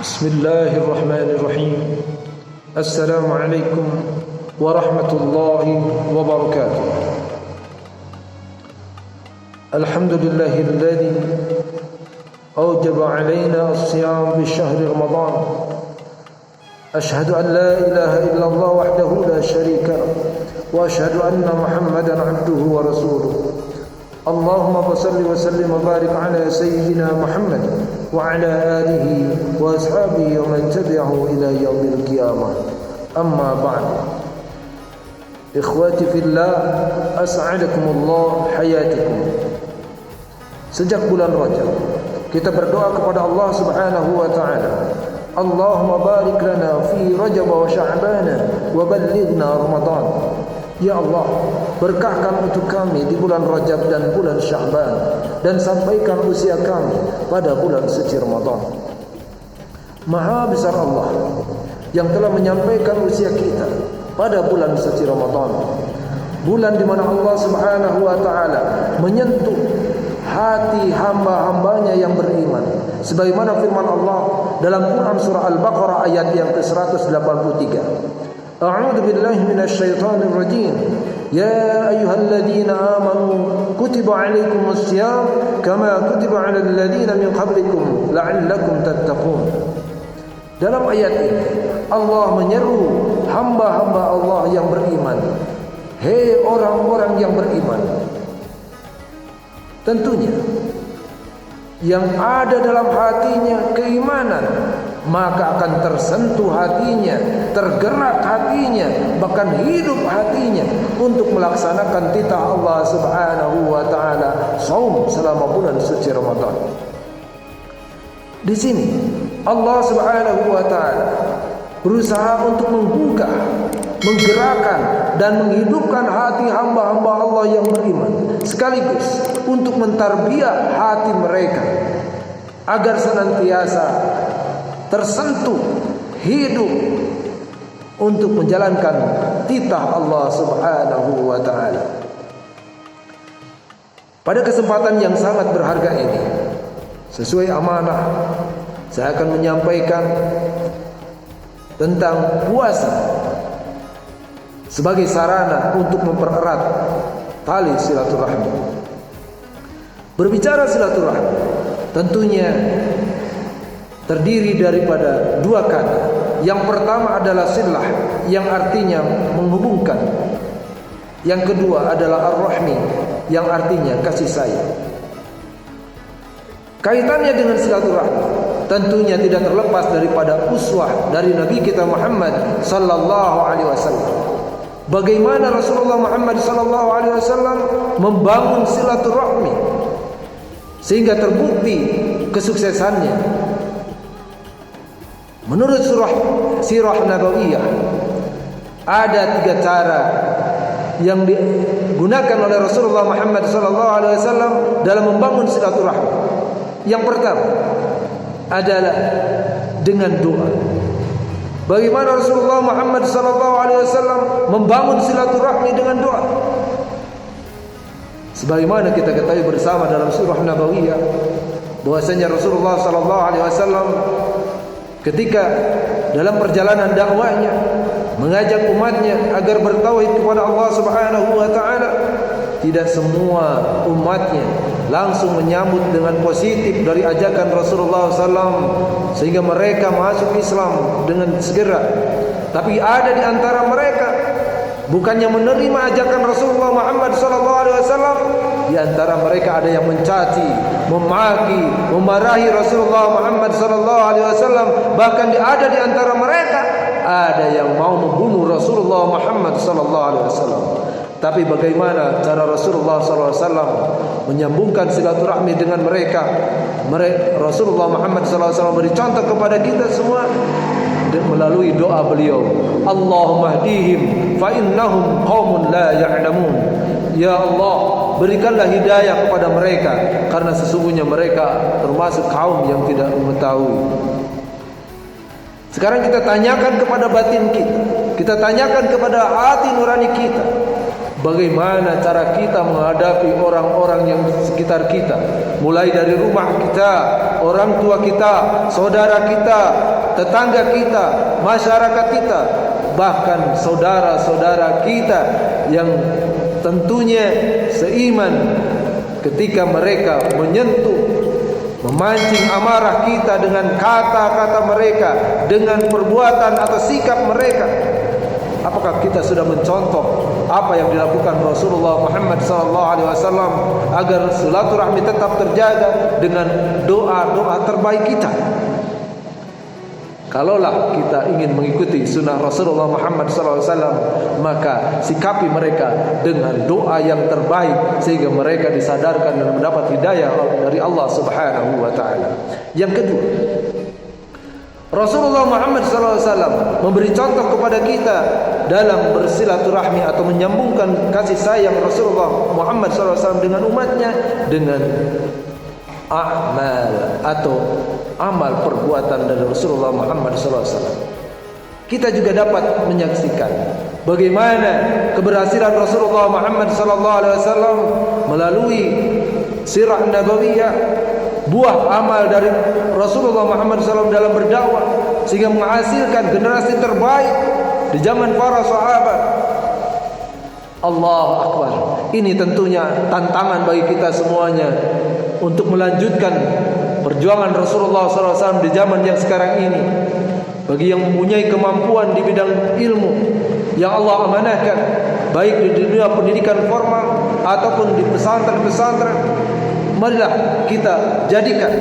بسم الله الرحمن الرحيم. السلام عليكم ورحمة الله وبركاته. الحمد لله الذي أوجب علينا الصيام بشهر رمضان. أشهد أن لا إله إلا الله وحده لا شريك له، وأشهد أن محمدا عبده ورسوله. اللهم صل وسلم وبارك على سيدنا محمد وعلى آله وأصحابه ومن تبعه إلى يوم القيامة. أما بعد، إخواتي في الله، أسعدكم الله حياتكم. Sejak bulan Rajab kita berdoa kepada Allah Subhanahu wa taala, Allahumma barik lana fi Rajab wa Sya'ban wa ballighna Ramadan. Ya Allah, berkahkan untuk kami di bulan Rajab dan bulan Sya'ban, dan sampaikan usia kami pada bulan suci Ramadan. Maha besar Allah yang telah menyampaikan usia kita pada bulan suci Ramadan, bulan di mana Allah Subhanahu wa taala menyentuh hati hamba-hambanya yang beriman, sebagaimana firman Allah dalam Quran surah Al-Baqarah ayat yang ke-183. A'udzu billahi minasy syaithanir rajim. Ya ayyuhalladzina amanu kutiba 'alaikumus syiyam kama kutiba 'alal ladzina min qablikum la'allakum tattaqun. Dalam ayat ini Allah menyeru hamba-hamba Allah yang beriman. Hei orang-orang yang beriman, tentunya yang ada dalam hatinya keimanan, maka akan tersentuh hatinya, tergerak hatinya, bahkan hidup hatinya untuk melaksanakan titah Allah Subhanahu wa taala, saum selama bulan suci Ramadan. Di sini Allah Subhanahu wa taala berusaha untuk menggugah, menggerakkan dan menghidupkan hati hamba-hamba Allah yang beriman, sekaligus untuk mentarbiah hati mereka agar senantiasa tersentuh hidup untuk menjalankan titah Allah Subhanahu wa taala. Pada kesempatan yang sangat berharga ini, sesuai amanah, saya akan menyampaikan tentang puasa sebagai sarana untuk mempererat tali silaturahmi. Berbicara silaturahmi tentunya terdiri daripada dua kata. Yang pertama adalah silah, yang artinya menghubungkan. Yang kedua adalah ar-rahmi, yang artinya kasih sayang. Kaitannya dengan silaturahmi tentunya tidak terlepas daripada uswah dari Nabi kita Muhammad sallallahu alaihi wasallam. Bagaimana Rasulullah Muhammad sallallahu alaihi wasallam membangun silaturahmi sehingga terbukti kesuksesannya. Menurut sirah Nabawiyah, ada 3 cara yang digunakan oleh Rasulullah Muhammad sallallahu alaihi wasallam dalam membangun silaturahmi. Yang pertama adalah dengan doa. Bagaimana Rasulullah Muhammad sallallahu alaihi wasallam membangun silaturahmi dengan doa? Sebagaimana kita ketahui bersama dalam surah Nabawiyah bahwasanya Rasulullah sallallahu alaihi wasallam ketika dalam perjalanan dakwahnya mengajak umatnya agar bertauhid kepada Allah Subhanahu wa taala, tidak semua umatnya langsung menyambut dengan positif dari ajakan Rasulullah SAW sehingga mereka masuk Islam dengan segera. Tapi ada di antara mereka bukannya menerima ajakan Rasulullah Muhammad SAW, di antara mereka ada yang mencaci, memaki, memarahi Rasulullah Muhammad SAW. Bahkan ada di antara mereka ada yang mau membunuh Rasulullah Muhammad SAW. Tapi bagaimana cara Rasulullah SAW menyambungkan silaturahmi dengan mereka? Rasulullah Muhammad SAW beri contoh kepada kita semua melalui doa beliau, Allahumma hdihim fa innahum qaumun la ya'lamun. Ya Allah, berikanlah hidayah kepada mereka karena sesungguhnya mereka termasuk kaum yang tidak mengetahui. Sekarang kita tanyakan kepada batin kita, kita tanyakan kepada hati nurani kita, bagaimana cara kita menghadapi orang-orang yang di sekitar kita, mulai dari rumah kita, orang tua kita, saudara kita, tetangga kita, masyarakat kita, bahkan saudara-saudara kita yang tentunya seiman. Ketika mereka menyentuh, memancing amarah kita dengan kata-kata mereka, dengan perbuatan atau sikap mereka, apakah kita sudah mencontoh apa yang dilakukan Rasulullah Muhammad SAW agar silaturahmi tetap terjaga dengan doa-doa terbaik kita? Kalaulah kita ingin mengikuti sunnah Rasulullah Muhammad SAW, maka sikapi mereka dengan doa yang terbaik sehingga mereka disadarkan dan mendapat hidayah dari Allah Subhanahu wa taala. Yang kedua, Rasulullah Muhammad SAW memberi contoh kepada kita dalam bersilaturahmi atau menyambungkan kasih sayang Rasulullah Muhammad SAW dengan umatnya dengan amal atau amal perbuatan dari Rasulullah Muhammad SAW. Kita juga dapat menyaksikan bagaimana keberhasilan Rasulullah Muhammad SAW melalui sirah nabawiyah, buah amal dari Rasulullah Muhammad SAW dalam berdakwah, sehingga menghasilkan generasi terbaik di zaman para sahabat. Allahu Akbar. Ini tentunya tantangan bagi kita semuanya untuk melanjutkan perjuangan Rasulullah SAW di zaman yang sekarang ini. Bagi yang mempunyai kemampuan di bidang ilmu yang Allah amanahkan, baik di dunia pendidikan formal ataupun di pesantren-pesantren, marilah kita jadikan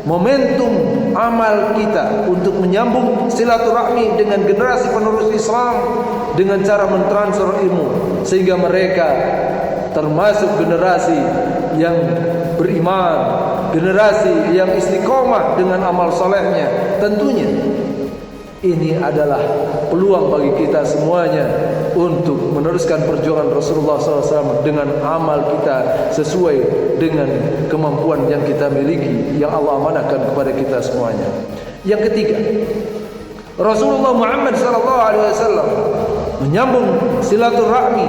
momentum amal kita untuk menyambung silaturahmi dengan generasi penerus Islam dengan cara mentransfer ilmu, sehingga mereka termasuk generasi yang beriman, generasi yang istiqomah dengan amal solehnya. Tentunya ini adalah peluang bagi kita semuanya untuk meneruskan perjuangan Rasulullah SAW dengan amal kita sesuai dengan kemampuan yang kita miliki, yang Allah amanahkan kepada kita semuanya. Yang ketiga, Rasulullah Muhammad SAW menyambung silaturahmi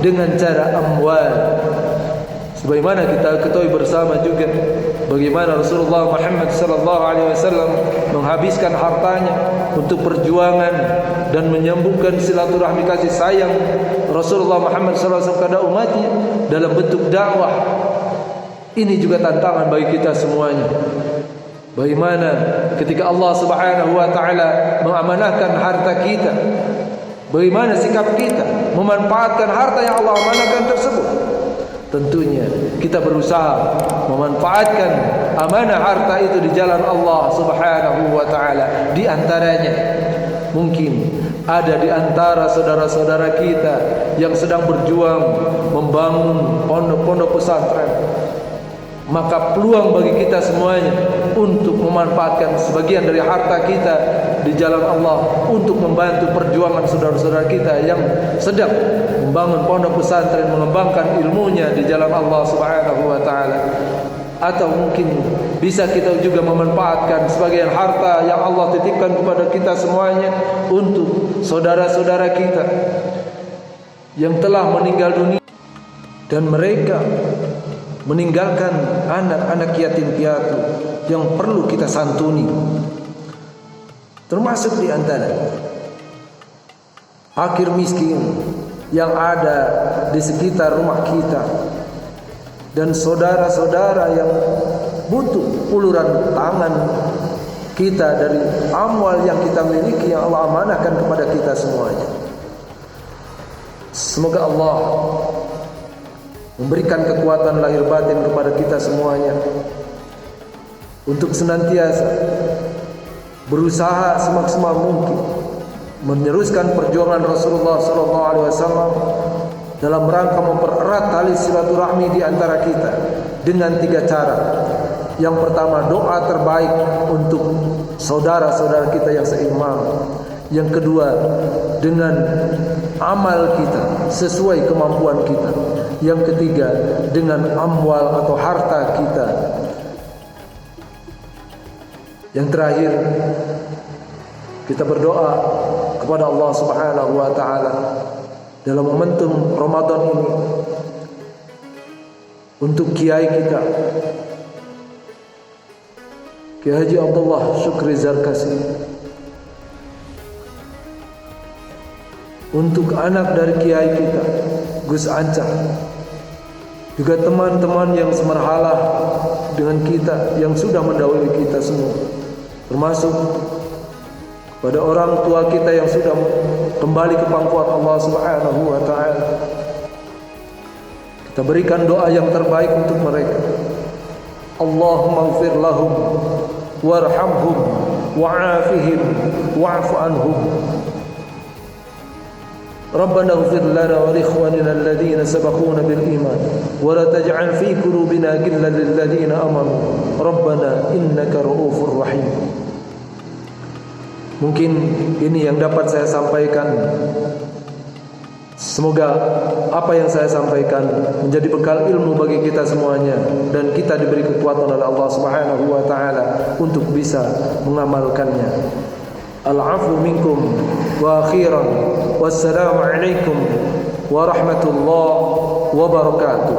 dengan cara amwal. Sebagaimana kita ketahui bersama juga bagaimana Rasulullah Muhammad SAW menghabiskan hartanya untuk perjuangan dan menyambungkan silaturahmi kasih sayang Rasulullah Muhammad SAW kepada umatnya dalam bentuk dakwah. Ini juga tantangan bagi kita semuanya. Bagaimana ketika Allah Subhanahu wa taala mengamanahkan harta kita, bagaimana sikap kita memanfaatkan harta yang Allah amanahkan tersebut. Tentunya kita berusaha memanfaatkan amanah harta itu di jalan Allah Subhanahu wa taala. Di antaranya mungkin ada di antara saudara-saudara kita yang sedang berjuang membangun pondok-pondok pesantren. Maka peluang bagi kita semuanya untuk memanfaatkan sebagian dari harta kita di jalan Allah untuk membantu perjuangan saudara-saudara kita yang sedang membangun pondok pesantren, mengembangkan ilmunya di jalan Allah Subhanahu wa taala. Atau mungkin bisa kita juga memanfaatkan sebagian harta yang Allah titipkan kepada kita semuanya untuk saudara-saudara kita yang telah meninggal dunia dan mereka meninggalkan anak-anak yatim piatu yang perlu kita santuni. Termasuk di antara fakir miskin yang ada di sekitar rumah kita dan saudara-saudara yang butuh uluran tangan kita dari amwal yang kita miliki yang Allah amanahkan kepada kita semuanya. Semoga Allah memberikan kekuatan lahir batin kepada kita semuanya untuk senantiasa berusaha semaksimal mungkin meneruskan perjuangan Rasulullah SAW dalam rangka mempererat tali silaturahmi di antara kita dengan 3 cara. Yang pertama, doa terbaik untuk saudara-saudara kita yang seiman. Yang kedua, dengan amal kita sesuai kemampuan kita. Yang ketiga, dengan amwal atau harta kita. Yang terakhir, kita berdoa kepada Allah Subhanahu wa taala dalam momentum Ramadan ini untuk kiai kita, Kiai Haji Abdullah Syukri Zarkasi, untuk anak dari kiai kita Gus Ancah, juga teman-teman yang semerhalah dengan kita yang sudah mendahului kita semua, termasuk pada orang tua kita yang sudah kembali ke pangkuan Allah Subhanahu wa taala. Kita berikan doa yang terbaik untuk mereka. Allahumma ighfir lahum warhamhum wa'afihim wa'fu anhum. Rabbana ighfir lana wa li ikhwanina alladhina sabaquna bil iman wa la taj'al fi qulubina ghillan lil ladzina amanu Rabbana innaka ra'ufur rahim. Mungkin ini yang dapat saya sampaikan. Semoga apa yang saya sampaikan menjadi bekal ilmu bagi kita semuanya, dan kita diberi kekuatan oleh Allah Subhanahu wa taala untuk bisa mengamalkannya. Al-'afwu minkum wa akhiran. Wassalamu alaikum warahmatullahi wabarakatuh.